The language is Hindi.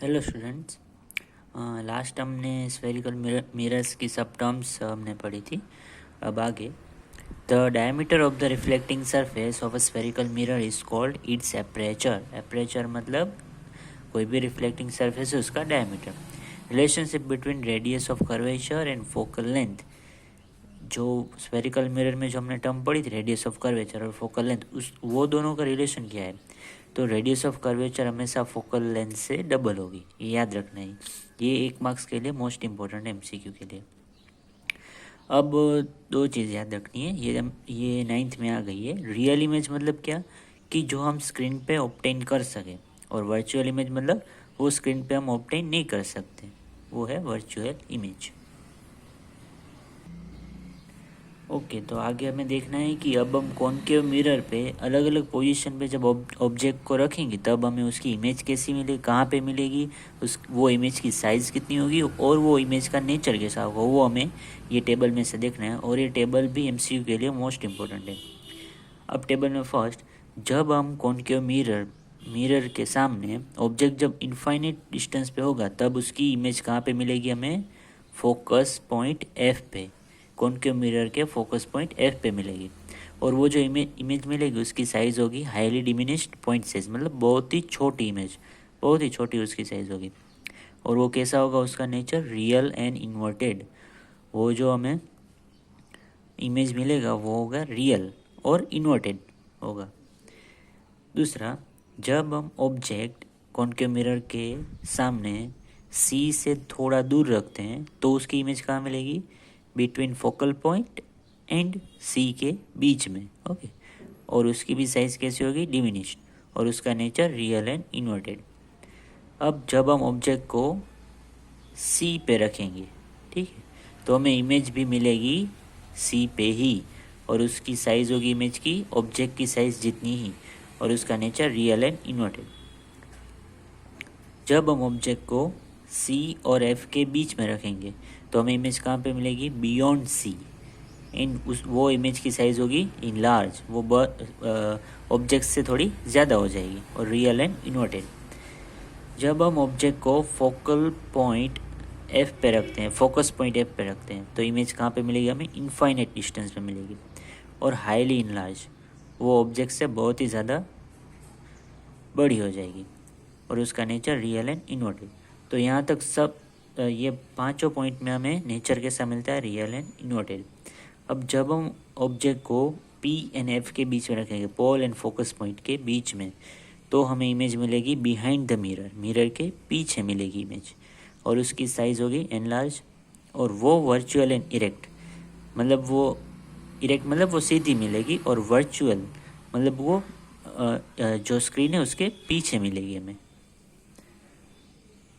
Hello students. लास्ट हमने स्फेरिकल मिरर्स की सब टर्म्स हमने पढ़ी थी। अब आगे, the diameter of the reflecting surface of a spherical mirror is called its aperture. Aperture मतलब कोई भी रिफ्लेक्टिंग सरफेस है उसका diameter. Relationship between radius of curvature and focal length. जो स्फेरिकल मिरर में जो हमने टर्म पढ़ी थी रेडियस ऑफ कर्वेचर और फोकल लेंथ, उस वो दोनों का रिलेशन क्या है? तो रेडियस ऑफ कर्वेचर हमेशा फोकल लेंथ से डबल होगी, ये याद रखना है। ये 1 मार्क्स के लिए मोस्ट इंपॉर्टेंट है एमसीक्यू के लिए। अब दो चीज़ याद रखनी है, ये 9th में आ गई है। रियल इमेज मतलब क्या? कि जो हम स्क्रीन पे ऑब्टेन कर सकें, और वर्चुअल इमेज मतलब वो स्क्रीन पे हम ऑब्टेन नहीं कर सकते, वो है वर्चुअल इमेज। ओके, तो आगे हमें देखना है कि अब हम कॉनकेव मिरर पे अलग अलग पोजीशन पे जब ऑब्जेक्ट को रखेंगे तब हमें उसकी इमेज कैसी मिलेगी, कहाँ पे मिलेगी, वो इमेज की साइज़ कितनी होगी और वो इमेज का नेचर कैसा होगा, वो हमें ये टेबल में से देखना है। और ये टेबल भी एमसीक्यू के लिए मोस्ट इम्पोर्टेंट है। अब टेबल में फर्स्ट, जब हम कॉनकेव मिरर के सामने ऑब्जेक्ट जब इनफाइनाइट डिस्टेंस पे होगा तब उसकी इमेज कहाँ पे मिलेगी हमें? फोकस पॉइंट एफ पे। कॉनकेव मिरर के फोकस पॉइंट एफ पे मिलेगी। और वो जो इमेज मिलेगी उसकी साइज़ होगी हाईली डिमिनिश्ड पॉइंट साइज, मतलब बहुत ही छोटी इमेज, बहुत ही छोटी उसकी साइज़ होगी। और वो कैसा होगा? उसका नेचर रियल एंड इन्वर्टेड। वो जो हमें इमेज मिलेगा वो होगा रियल और इन्वर्टेड होगा। दूसरा, जब हम ऑब्जेक्ट कॉनकेव मिरर के सामने सी से थोड़ा दूर रखते हैं तो उसकी इमेज कहाँ मिलेगी? बिटवीन फोकल पॉइंट एंड सी के बीच में। ओके, और उसकी भी साइज़ कैसी होगी? डिमिनिश्ड, और उसका नेचर रियल एंड इन्वर्टेड। अब जब हम ऑब्जेक्ट को सी पे रखेंगे, ठीक है, तो हमें इमेज भी मिलेगी सी पे ही, और उसकी साइज़ होगी इमेज की ऑब्जेक्ट की साइज़ जितनी ही, और उसका नेचर रियल एंड इन्वर्टेड। जब हम ऑब्जेक्ट को सी और एफ के बीच में रखेंगे तो हमें इमेज कहाँ पे मिलेगी? Beyond C. वो इमेज की साइज़ होगी इन लार्ज, वो ऑब्जेक्ट से थोड़ी ज़्यादा हो जाएगी, और रियल एंड इन्वर्टेड। जब हम ऑब्जेक्ट को फोकल पॉइंट एफ पे रखते हैं, फोकस पॉइंट एफ पे रखते हैं, तो इमेज कहाँ पे मिलेगी हमें? इनफाइनाइट डिस्टेंस पे मिलेगी, और हाईली इनलार्ज, वो ऑब्जेक्ट से बहुत ही ज़्यादा बड़ी हो जाएगी, और उसका नेचर रियल एंड इन्वर्टेड। तो यहाँ तक सब ये पांचों पॉइंट में हमें नेचर कैसा मिलता है? Real and inverted. अब जब हम ऑब्जेक्ट को पी एंड एफ के बीच में रखेंगे, पोल एंड फोकस पॉइंट के बीच में, तो हमें इमेज मिलेगी बिहाइंड द मिरर, मिरर के पीछे मिलेगी इमेज, और उसकी साइज़ होगी एनलार्ज, और वो वर्चुअल एंड इरेक्ट, मतलब वो इरेक्ट मतलब वो सीधी मिलेगी, और वर्चुअल मतलब वो जो स्क्रीन है उसके पीछे मिलेगी हमें।